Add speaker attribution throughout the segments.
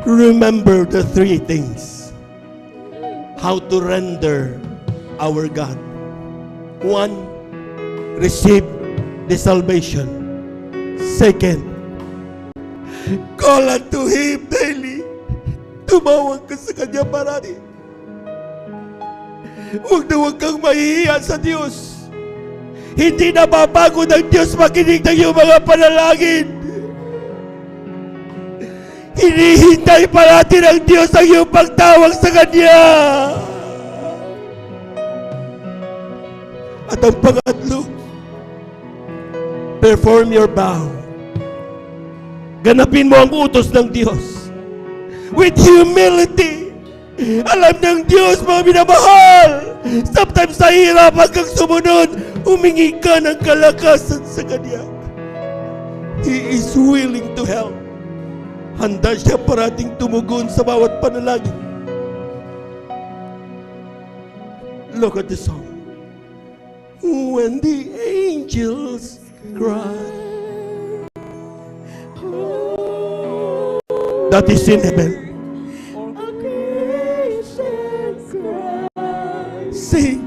Speaker 1: remember the three things. How to render our God. One, receive the salvation. Second, call unto Him daily. Tumawag ka sa Kanya parati. Huwag kang mahihiya sa Diyos. Hindi na mapagod ang Diyos makinig ng iyong mga panalangin. Hinihintay parati ng Diyos ang iyong pagtawag sa Kanya. At ang pangatlo, perform your vow. Ganapin mo ang utos ng Diyos. With humility. Alam ng Diyos, mga minamahal, sometimes sa hirap hanggang sumunod, humingi ka ng kalakasan sa Kanya. He is willing to help. Handa siya parating tumugon sa bawat panalangin. Look at the song. When the angels cry, that is in heaven. Sing.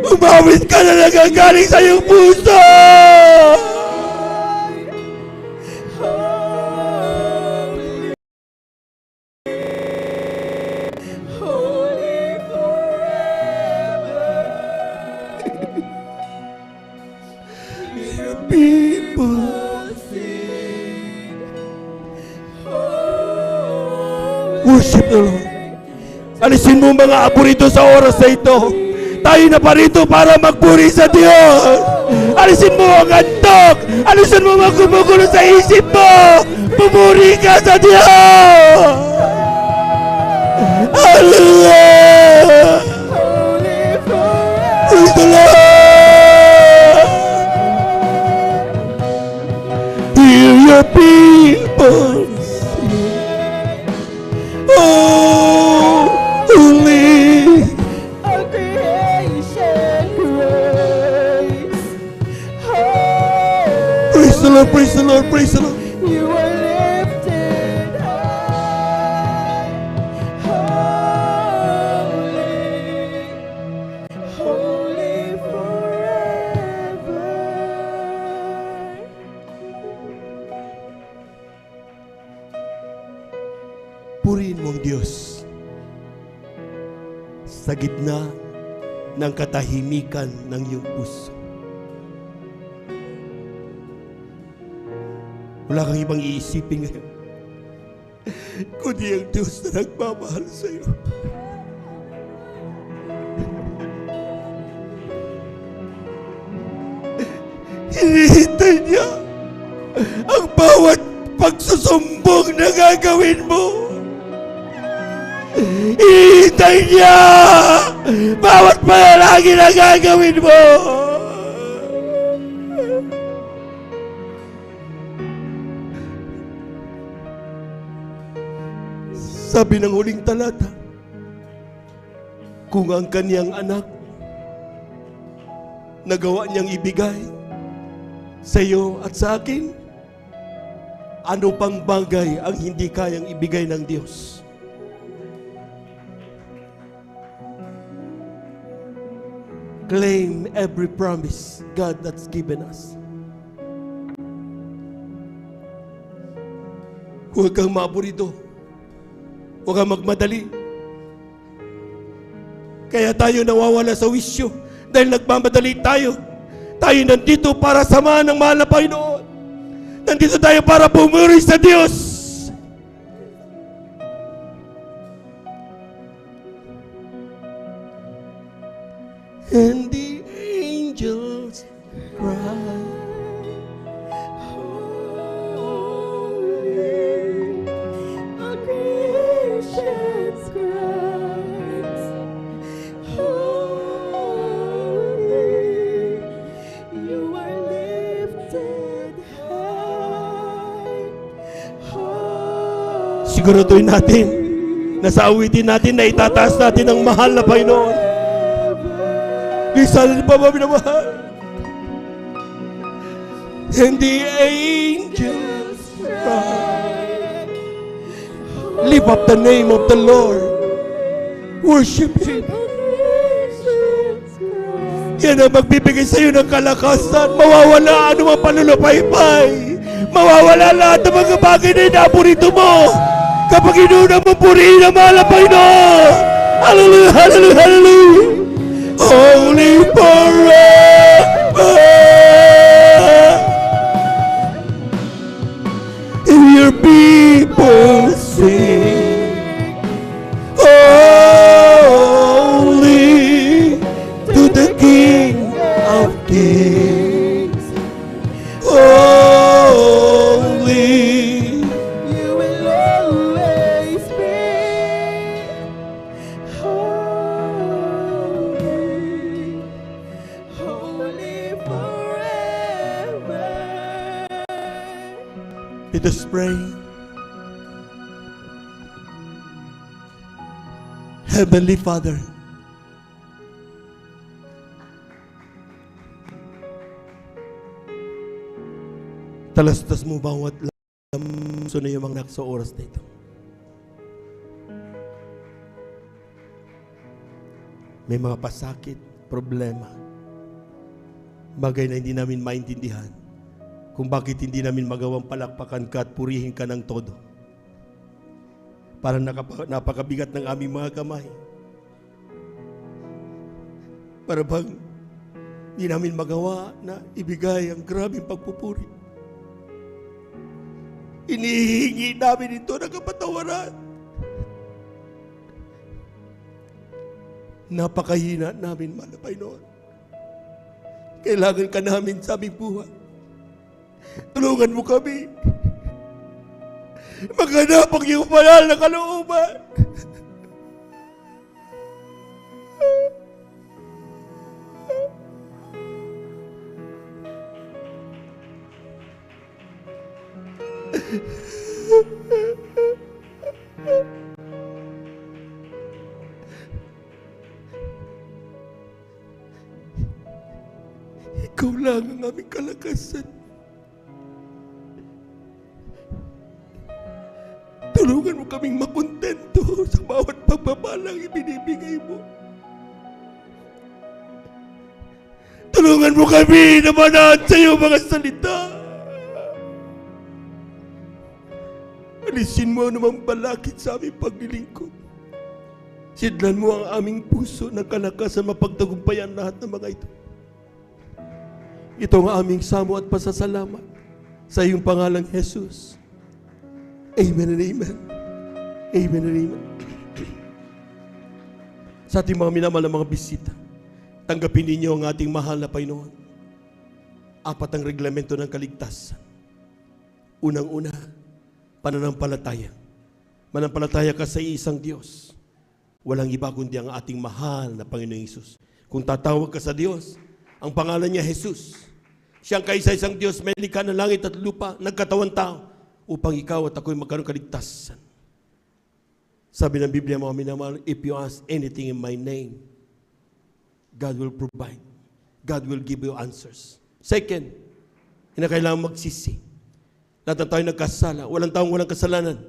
Speaker 1: Umawit ka na nagagaling sa iyong puso. Worship the Lord. Alisin mo mga aborito sa oras na ito. Tayo na pa rito para magpuri sa Diyos. Alisin mo ang antok. Alisin mo mga gumugulo sa isip mo. Pumuri ka sa Diyos. Hallelujah. Praise the Lord. Hear your people. Oh, holy, a creation grace. Praise the Lord, praise the Lord, praise the Lord. You are lifted high, holy, holy forever. Purihin mo ang Diyos sa gitna ng katahimikan ng iyong puso. Wala kang ibang iisipin ngayon, kundi ang Diyos na nagmamahal sa iyo. Hinihintay niya ang bawat pagsusumbong na gagawin mo. Hinihintay niya bawat panalangin na gagawin mo. Sabi ng huling talata, kung ang kaniyang anak nagawa niyang ibigay sa iyo at sa akin, ano pang bagay ang hindi kayang ibigay ng Diyos? Claim every promise God that's given us. Huwag kang maaborito. Huwag kang magmadali. Kaya tayo nawawala sa wisyo dahil nagmamadali tayo. Tayo nandito para samahan ng mahal na Panginoon. Nandito tayo para pumuri sa Diyos. And the angels cry, holy, a creation's cries, holy, you are lifted high, holy. Siguraduhin natin na sa awitin natin na itataas natin ang mahal na Panginoon. Isalan pa ba minamahal? And the angels Lift up the name of the Lord. Worship Him. Yan ang magbibigay sa iyo ng kalakasan. Mawawala ang mga panulapaypay. Mawawala lahat ng mga bagay na inaburito mo. Kapag inuna mo purihin ang mahal na Panginoon. Hallelujah, hallelujah, hallelujah. Holy forever. If your people sing, holy to the King of Kings. Holy,
Speaker 2: You will always be holy, holy forever.
Speaker 1: let us pray. Heavenly Father, talastas mo bawat lamso na yung mga sa oras na ito. May mga pasakit, problema, bagay na hindi namin maintindihan kung bakit hindi namin magawang palakpakan ka at purihin ka ng todo. Parang napakabigat ng aming mga kamay. Para bang hindi namin magawa na ibigay ang grabing pagpupuri. Inihingi namin ito ng kapatawaran. Napakahina namin, mahal na Panginoon. Kailangan ka namin sa aming buhay. Tulungan mo kami. Maghanap ang iyong banal na kalooban. Ikaw lang ang aming kalakasan. Tulungan mo kaming makontento sa bawat pagpapalang ibinibigay mo. Tulungan mo kami na manahan sa iyo mga salita. Alisin mo namang balakid sa aming paglilingkod. Sidlan mo ang aming puso ng kalakasan mapagtagumpayan lahat ng mga ito. Ito ang aming samo at pasasalamat sa iyong pangalang Jesus. Amen and amen. Amen and amen. Sa ating mga minamahal na mga bisita, tanggapin ninyo ang ating mahal na Panginoon. Apat ang reglamento ng kaligtasan. Unang-una, pananampalataya. Manampalataya ka sa isang Diyos. Walang iba kundi ang ating mahal na Panginoong Hesus. Kung tatawag ka sa Diyos, ang pangalan niya Jesus. Siyang kaisa-isang Diyos, may likha ng langit at lupa, nagkatawan tao, upang ikaw at ako'y magkaroon kaligtasan. Sabi ng Biblia, mga minamahal, if you ask anything in my name, God will provide. God will give you answers. Second, kinakailangan magsisi. Lahat ng tayo nagkasala. Walang taong walang kasalanan.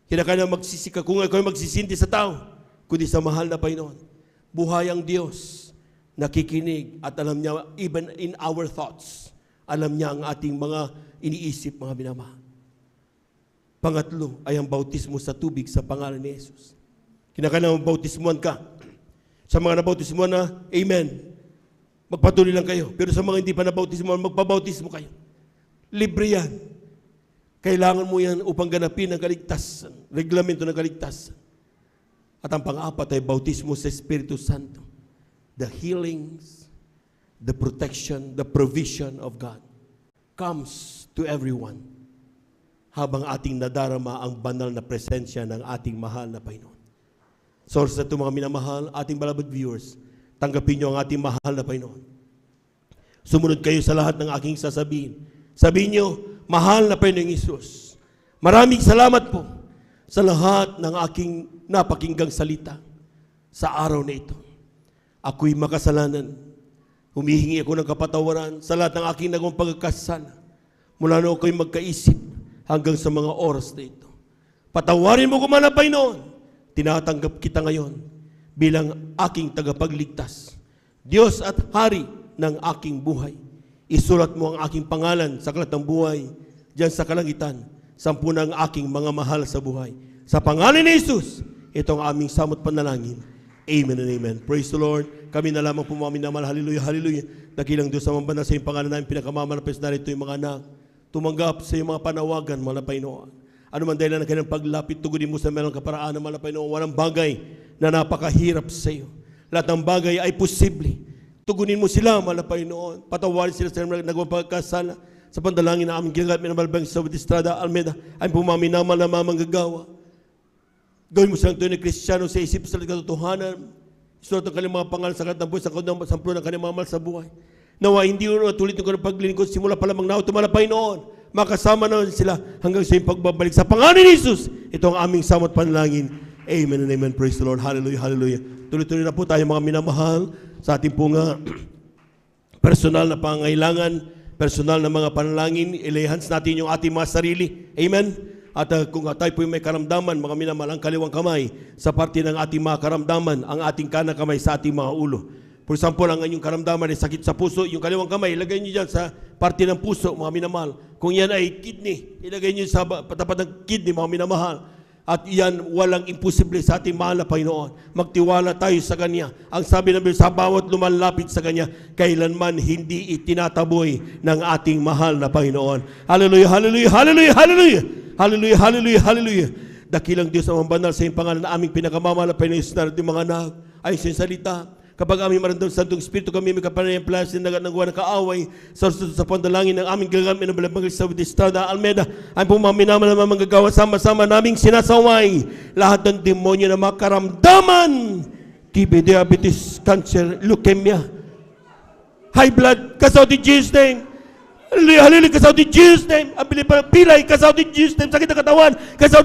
Speaker 1: Kinakailangan magsisi ka. Kung ikaw magsisindi sa tao, kundi sa mahal na Panginoon. Buhay ang Diyos. Nakikinig at alam niya, even in our thoughts, alam niya ang ating mga iniisip, mga minamahal. Pangatlo ay ang bautismo sa tubig sa pangalan ni Jesus. Kinakailangan bautismuhan ka. Sa mga nabautismuhan na, amen. Magpatuloy lang kayo. Pero sa mga hindi pa nabautismuhan, magpabautismo kayo. Libre yan. Kailangan mo yan upang ganapin ang kaligtasan, reglamento ng kaligtasan. At ang pang-apat ay bautismo sa Espiritu Santo. The healings, the protection, the provision of God comes to everyone habang ating nadarama ang banal na presensya ng ating mahal na Panginoon. So sa ito mga minamahal, ating beloved viewers, tanggapin niyo ang ating mahal na Panginoon. Sumunod kayo sa lahat ng aking sasabihin. Sabihin niyo, mahal na Panginoong Hesus, maraming salamat po sa lahat ng aking napakinggang salita sa araw na ito. Ako'y makasalanan. Humihingi ako ng kapatawaran sa lahat ng aking nagawang pagkakasala. Mula na ako'y magkaisip hanggang sa mga oras na ito. Patawarin mo kung man ang Panginoon. Tinatanggap kita ngayon bilang aking tagapagligtas. Diyos at Hari ng aking buhay. Isulat mo ang aking pangalan sa aklat ng buhay diyan sa kalangitan. 10 ng aking mga mahal sa buhay. Sa pangalan ni Jesus, ito ang aming samot panalangin. Amen and amen. Praise the Lord. Kami na lamang pumaminamal. Hallelujah, hallelujah. Dakilang Diyos sa mga banal sa iyong pangalan namin, pinakamalapis na rito yung mga anak. Tumanggap sa iyong mga panawagan, mga Panginoon. Ano man dahil na kanyang paglapit, tugunin mo sa meron kaparaan ng mga Panginoon. Walang bagay na napakahirap sa iyo. Lahat ng bagay ay posible. Tugunin mo sila, mga Panginoon. Patawarin sila sa nagpapagkasala. Sa pandalangin na aming ginagamit ng Malbang sa Estrada Almeida, ay pumaminamal na mamanggagawa. Gawin mo silang tunay na Kristiyano sa isip sa katotohanan. Isulat ang kanilang mga pangalan sa aklat ng buhay, sa kanilang samplo ng kanilang mga mahal sa buhay. Nawa, hindi yun tulit ng kanilang paglilingkod, simula pa lamang na tumala Panginoon. Makasama na sila hanggang sa iyong pagbabalik. Sa pangalan ni Jesus, ito ang aming samot panalangin. Amen and amen. Praise the Lord. Hallelujah, hallelujah. Tuloy-tuloy na po tayo mga minamahal sa ating pong personal na pangailangan, personal na mga panalangin. Ilehans natin yung ating mga sarili. Amen. At kung tayo po may karamdaman, mga minamahal, ang kaliwang kamay sa parte ng ating mga karamdaman, ang ating kanang kamay sa ating mga ulo. For example, ang inyong karamdaman ay sakit sa puso, yung kaliwang kamay, ilagay nyo dyan sa parte ng puso, mga minamahal. Kung yan ay kidney, ilagay nyo sa patapat ng kidney, mga minamahal. At yan, walang imposible sa ating mahal na Panginoon. Magtiwala tayo sa Kanya. Ang sabi ng Biblia, sa bawat lumalapit sa Kanya, kailanman hindi itinataboy ng ating mahal na Panginoon. Hallelujah, hallelujah, hallelujah, hallelujah. Hallelujah, hallelujah, hallelujah. Dakilang Diyos ang banal sa iyong pangalan na aming pinakamamahal na Panginoon na ating mga anak. Ay sa salita. Kapag aming maramdaman sa Santong Espiritu, kami may kapanayang plasin na nagawa ng kaaway sa pandalangin ng aming gagamit ng Malbang sa Estrada Almeida, ay pumaminaman na manggagawa sama-sama naming sinasaway lahat ng demonyo na makaramdaman, TB, diabetes, cancer, leukemia, high blood, kasaw in Jesus' name. Hallelujah, hallelujah, kasaw in Jesus' name. Ang pilay, kasaw in Jesus' name. Sakit na katawan, kasaw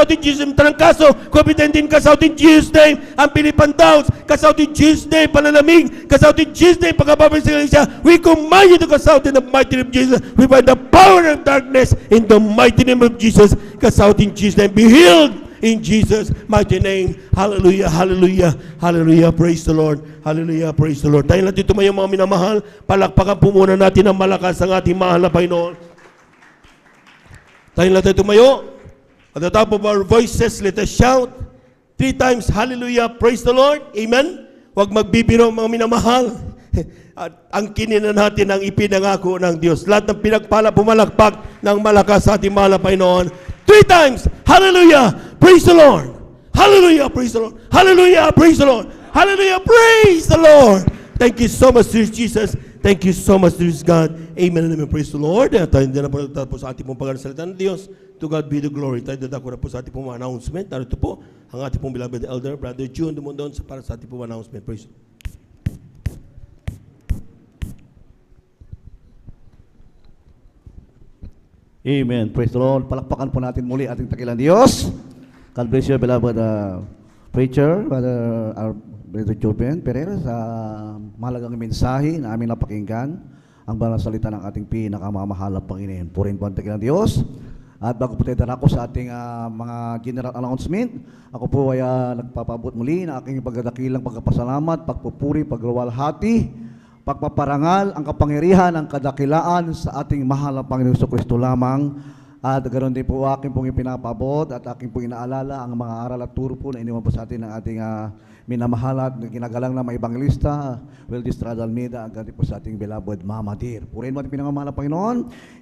Speaker 1: in Jesus' name. Tarangkaso, COVID-19, kasaw in Jesus' name. Ang Pilipan Downs, kasaw in Jesus' name. Panalamig, kasaw in Jesus' name. Pagkababay sa Iglesia, we command you to kasaw in the mighty name of Jesus. We bind the power of darkness in the mighty name of Jesus. Kasaw in Jesus' name. Be healed in Jesus' mighty name. Hallelujah, hallelujah, hallelujah. Praise the Lord. Hallelujah, praise the Lord. Tayo natin tumayo mga minamahal. Palakpakan po muna natin ang malakas ang ating mahal na Panginoon. Tayo natin tumayo. At the top of our voices, let us shout 3 times, hallelujah, praise the Lord. Amen. Huwag magbibiro mga minamahal. At ang kinina natin ang ipinangako ng Diyos. Lahat ng pinagpala, pumalakpak ng malakas sa ating mahal na Panginoon. 3 times, hallelujah, praise the Lord. Hallelujah, praise the Lord. Hallelujah, praise the Lord. Hallelujah, praise the Lord. Thank you so much, dear Jesus. Thank you so much, dear God. Amen and amen. Praise the Lord. At tayo na po natapos sa ating pong pagkasalita ng Diyos. To God be the glory. Tayo dadako na po sa ating pong announcement. Narito po ang ating pong beloved elder, Brother June Dumondon, para sa ating pong announcement. Praise the Lord.
Speaker 3: Amen. Praise the Lord. Palakpakan po natin muli ating takilang Diyos. God bless you, beloved preacher, our Brother Joben Pereira, sa mahalagang mensahe na aming napakinggan, ang banal na salita ng ating pinakamamahal na Panginoon. Purihin po ang takilang Diyos. At bago po tayo darako sa ating mga general announcement, ako po ay nagpapabot muli na aking pagdadakilang pagpapasalamat, pagpupuri, pagluwalhati, pagpaparangal ang kapangyarihan, ang kadakilaan sa ating mahal na Panginoon Jesucristo lamang. At ganoon din po aking pong ipinapabot at aking pong inaalala ang mga aral at turo po na iniwan po sa atin ng ating minamahal at ginagalang na mga ebangelista, Weldy Estrada Almeida, ang ganti po sa ating beloved Mama Dear. Purihin mo ating pinangamahal na Panginoon.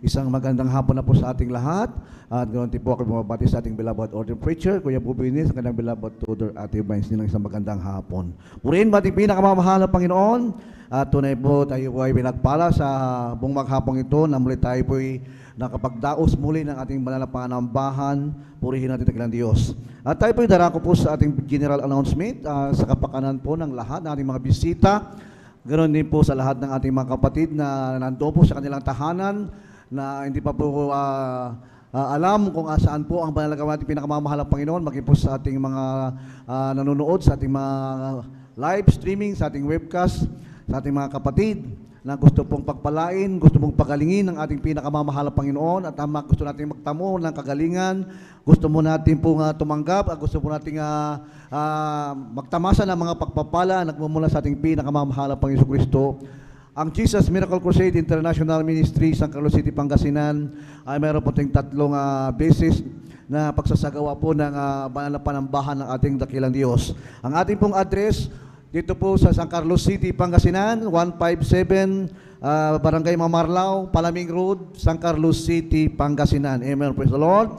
Speaker 3: Isang magandang hapon na po sa ating lahat. At ganoon din po ako bumabati sa ating beloved order preacher, Kuya Bubinis, ang kanyang beloved tutor, Ate Vines, nilang isang magandang hapon. Purihin mo ating pinakamamahal na Panginoon. At tunay po tayo po ay pinagpala sa buong maghapong ito na muli tayo po ay nakapagdaos muli ng ating banal na panambahan. Purihin natin ang Diyos. At tayo po ay darako po sa ating general announcement sa kapakanan po ng lahat ng ating mga bisita. Ganoon din po sa lahat ng ating mga kapatid na nandoon po sa kanilang tahanan na hindi pa po alam kung saan po ang banal na ating pinakamamahal na Panginoon, maging po sa ating mga nanonood, sa ating mga live streaming, sa ating webcast, sa ating mga kapatid na gusto pong pagpalain, gusto pong pagalingin ng ating pinakamamahal na Panginoon at gusto natin magtamo ng kagalingan, gusto mo natin pong tumanggap at gusto po natin magtamasa ng mga pagpapala nagmumula sa ating pinakamamahal na Panginoon Kristo. Ang Jesus Miracle Crusade International Ministry, San Carlos City, Pangasinan ay mayroon po tayong 3 beses na pagsasagawa po ng banal na panambahan ng ating dakilang Diyos. Ang ating pong address dito po sa San Carlos City, Pangasinan, 157 Barangay Mamarlao, Palaming Road, San Carlos City, Pangasinan. Amen. Praise the Lord.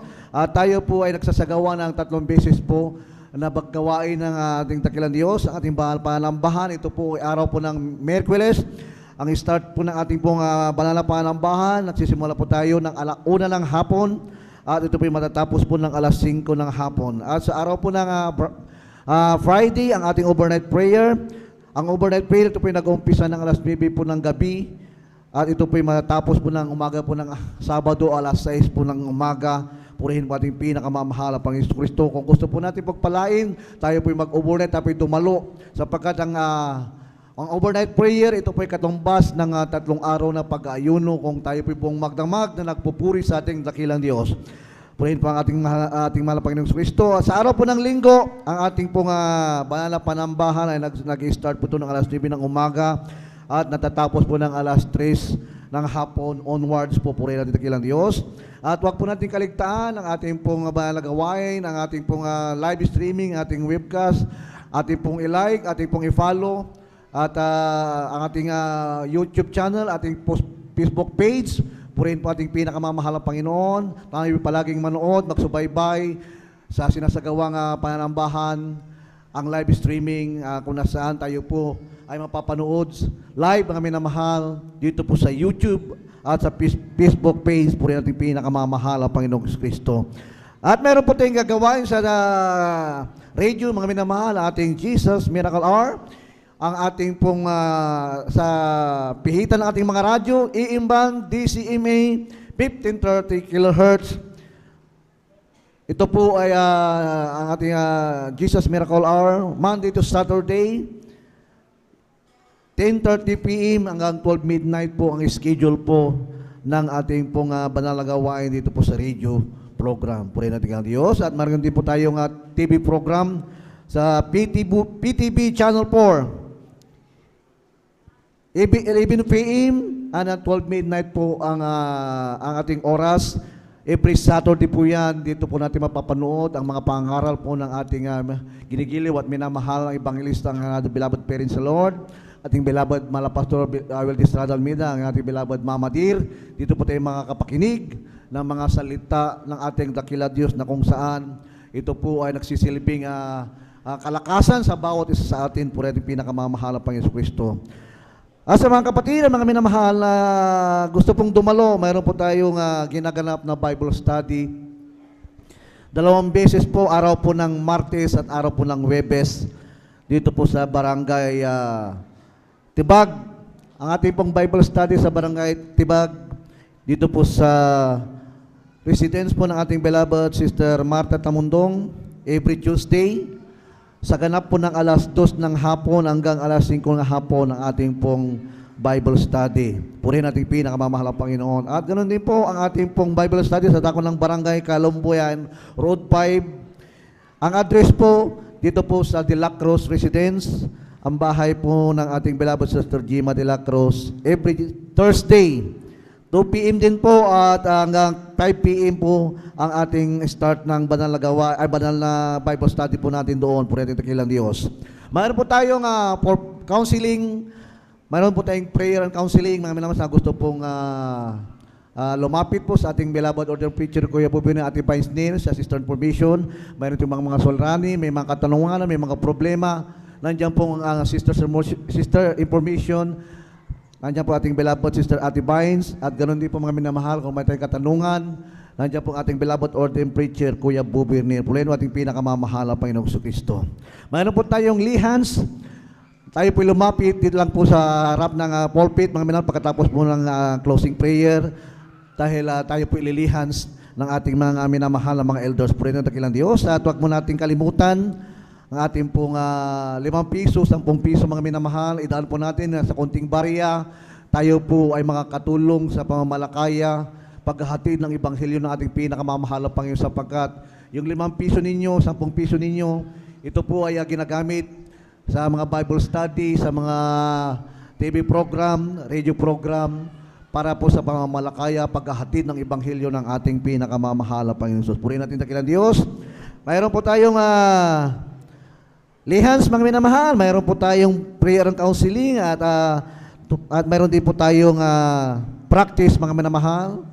Speaker 3: Tayo po ay nagsasagawa ng 3 beses po na paggawain ng ating dakilang Diyos, ang ating banal panambahan. Ito po ay araw po ng Miyerkules. Ang start po ng ating pong banal na panambahan, nagsisimula po tayo ng 1 ng hapon at ito po ay matatapos po ng 5 ng hapon. At sa araw po ng Friday, ang ating overnight prayer. Ang overnight prayer, ito po yung nag-umpisa ng 9 po ng gabi. At ito po yung matatapos po ng umaga po ng Sabado, 6 po ng umaga. Purihin po ating pinakamamahal ang Panginoon Kristo. Kung gusto po natin pagpalain, tayo po yung mag-overnight, tayo po yung dumalo. Sapagkat ang overnight prayer, ito po yung katumbas ng 3 araw na pag-ayuno kung tayo po yung magdamag na nagpupuri sa ating dakilang Diyos. Purihin po ang ating mahal na Panginoong Kristo. Sa araw po ng linggo, ang ating pong banal na panambahan ay nag-start po ito ng 9 ng umaga at natatapos po ng 3 ng hapon onwards po. Purihin natin dakilang Diyos. At huwag po natin kaligtaan ang ating pong banal na gawain, ang ating pong live streaming, ating webcast, ating pong i-like, ating pong i-follow, at ang ating YouTube channel, ating Facebook page. Purihin po ating pinakamamahal na Panginoon. Tayo palaging manood, magsubaybay sa sinasagawang pananambahan, ang live streaming, kung nasaan tayo po ay mapapanood live, mga minamahal, dito po sa YouTube at sa Facebook page. Purihin ating pinakamamahal na Panginoong Kristo. At meron po tayong gagawain sa radio, mga minamahal, ating Jesus Miracle Hour. Ang ating pong sa pihitan ng ating mga radyo, iimbang DCMA 1530 kHz. Ito po ay ang ating Jesus Miracle Hour, Monday to Saturday, 10:30 p.m. hanggang 12 midnight po ang schedule po ng ating pong banal na gawain dito po sa radio program. Purihin natin ang Diyos. At meron din po tayong TV program sa PTV Channel 4. 11 p.m. and 12 midnight po ang ating oras. Every Saturday po yan. Dito po natin mapapanood ang mga pangaral po ng ating ginigiliw at minamahal ng evangelista ng beloved parents sa Lord. Ating beloved Malapastor Weldes Radalmida, ang ating beloved Mama Dir. Dito po tayo mga kapakinig ng mga salita ng ating dakila Diyos na kung saan ito po ay nagsisilbing kalakasan sa bawat isa sa atin po rin pinakamamahal ng Panginoon Kristo. Sa mga kapatid, mga minamahal, gusto pong dumalo, mayroon po tayong ginaganap na Bible study. 2 beses po, araw po ng Martes at araw po ng Huwebes, dito po sa Barangay Tibag. Ang ating pong Bible study sa Barangay Tibag, dito po sa residence po ng ating beloved Sister Marta Tamundong, every Tuesday, sa ganap po ng 2:00 ng hapon hanggang 5:00 ng hapon ang ating pong Bible study. Purihin natin pinakamamahal ang Panginoon. At ganoon din po ang ating pong Bible study sa dako ng Barangay Calumbuyan, Road 5. Ang address po, dito po sa De La Cruz Residence, ang bahay po ng ating beloved Sister Gima De La Cruz, every Thursday. 2 p.m. din po at hanggang 5 p.m. po ang ating start ng banal na Bible study po natin doon. Purihin natin dakilang Diyos. Mayroon po tayong for counseling, mayroon po tayong prayer and counseling. Mga minamahal na gusto pong lumapit po sa ating beloved order preacher, Kuya Bubino at Vice Neil, sa Sister Information. Mayroon yung mga solrani, may mga katanungan, may mga problema. Nandiyan po ang Sister Information. Nandiyan po ating beloved Sister Ate Vines, at ganoon din po mga minamahal kung may tayong katanungan. Nandiyan po ating beloved ordained preacher, Kuya Bubirnir. Pulihin mo ating pinakamamahal ang Panginoong Kristo. Mayroon po tayong lihans. Tayo po lumapit dito lang po sa harap ng pulpit, mga minamahal, pagkatapos po ng closing prayer. Dahil tayo po ililihans ng ating mga minamahal na mga elders. Pulihin mo dakilang Diyos. At huwag mo natin kalimutan ang ating pong 5 piso, 10 piso mga minamahal, idaan po natin sa konting barya. tayo po ay makakatulong sa pamamalakaya, paghahatid ng Ebanghelyo ng ating pinakamamahalang Panginoon, sapagkat yung 5 piso ninyo, 10 piso ninyo, ito po ay ginagamit sa mga Bible study, sa mga TV program, radio program, para po sa pamamalakaya, paghahatid ng Ebanghelyo ng ating pinakamamahalang Panginoon Jesus. Purihin natin dakilang Diyos. Mayroon po tayong lihans, mga minamahal. Mayroon po tayong prayer and counseling at mayroon din po tayong practice, mga minamahal.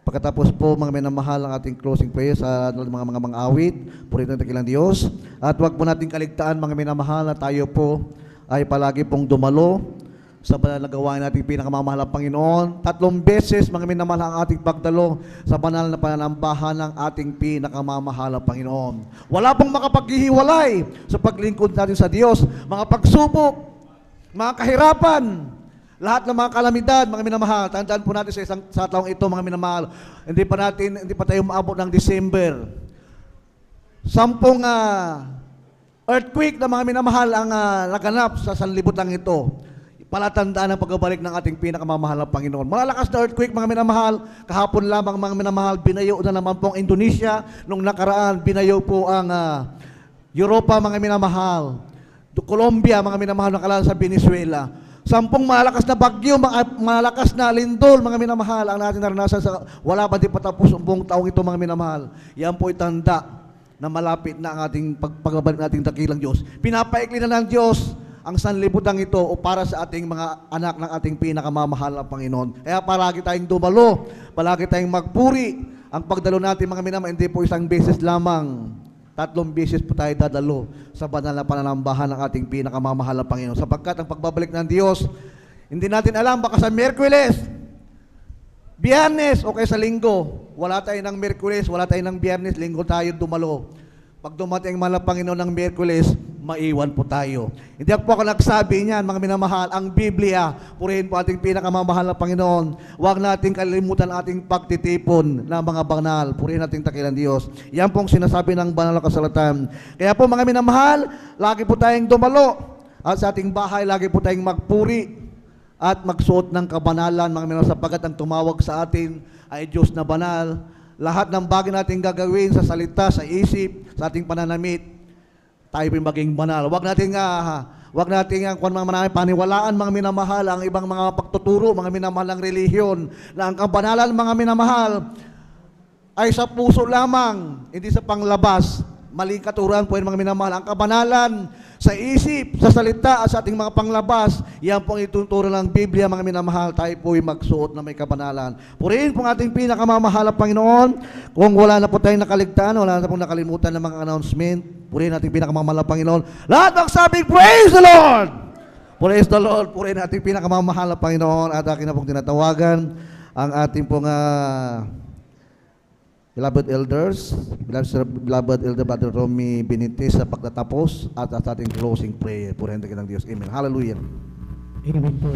Speaker 3: Pagkatapos po, mga minamahal, ang ating closing prayer sa mga awit. Purihin natin dakilang Diyos. At huwag po natin kaligtaan, mga minamahal, na tayo po ay palagi pong dumalo sa banal na gawain nating pinakamamahal ang Panginoon. 3 beses, mga minamahal, ang ating pagdalo sa banal na pananambahan ng ating pinakamamahal ang Panginoon. Wala pong makapaghihiwalay sa paglingkod natin sa Diyos. Mga pagsubok, mga kahirapan, lahat ng mga kalamidad, mga minamahal, tandaan po natin sa taong ito, mga minamahal, hindi pa tayo maabot ng December. 10 earthquake na mga minamahal ang naganap sa sanlibutan ito. Palatandaan ang pagbabalik ng ating pinakamamahal na Panginoon. Malalakas na earthquake, mga minamahal. Kahapon lamang, mga minamahal, binayo na naman po ang Indonesia. Nung nakaraan, binayo po ang Europa, mga minamahal. Colombia, mga minamahal, nakalala sa Venezuela. 10 malakas na bagyo, malakas na lindol, mga minamahal, ang natin naranasan sa wala pa di patapos ang buong taong ito, mga minamahal. Yan po ay tanda na malapit na ang ating pagbabalik ng ating dakilang Diyos. Pinapaikli na ng Diyos ang sanlibutan ito o para sa ating mga anak ng ating pinakamamahal na Panginoon. Kaya palagi tayong dumalo, palagi tayong magpuri. Ang pagdalo natin, mga minamahal, hindi po 1 beses lamang. 3 beses po tayo dadalo sa banal na pananambahan ng ating pinakamamahal na Panginoon. Sapagkat ang pagbabalik ng Diyos, hindi natin alam, baka sa Miyerkules, Biyernes o kaya sa Linggo. Wala tayo ng Miyerkules, wala tayo ng Biyernes, Linggo tayo dumalo. Pag dumating ang mahal na Panginoon ng Miyerkules, maiwan po tayo. Hindi po ako nagsabi niyan, mga minamahal, ang Biblia, purihin po ating pinakamamahal na Panginoon. Huwag nating kalimutan ating pagtitipon ng mga banal. Purihin nating dakilang Diyos. Yan pong sinasabi ng banal na kasulatan. Kaya po, mga minamahal, lagi po tayong dumalo. At sa ating bahay, lagi po tayong magpuri at magsuot ng kabanalan, mga minamahal, sapagkat ang tumawag sa atin ay Diyos na banal. Lahat ng bagay natin gagawin sa salita, sa isip, sa ating pananamit, tayo po maging banal. Huwag natin kung mga paniwalaan, mga minamahal, ang ibang mga pagtuturo, mga minamahal ng relihiyon, na ang kabanalan, mga minamahal, ay sa puso lamang, hindi sa panglabas. Maling katuruan po yun, mga minamahal. Ang kabanalan sa isip, sa salita, at sa ating mga panglabas, yan po ang ituturo ng Biblia, mga minamahal. Tayo po ay magsuot na may kabanalan. Purihin po ang ating pinakamamahal na Panginoon. Kung wala na po tayong nakaligtaan, wala na po nakalimutan ng mga announcement, purihin natin pinakamamahal na Panginoon. Lahat ng sabing, praise the Lord! Praise the Lord! Purihin natin pinakamamahal na Panginoon. At akin na pong tinatawagan ang ating pong beloved elders, beloved elder Brother Romy Benitez sa pagtatapos at ating closing prayer. Purihin natin ng Diyos. Amen. Hallelujah.
Speaker 4: Amen po.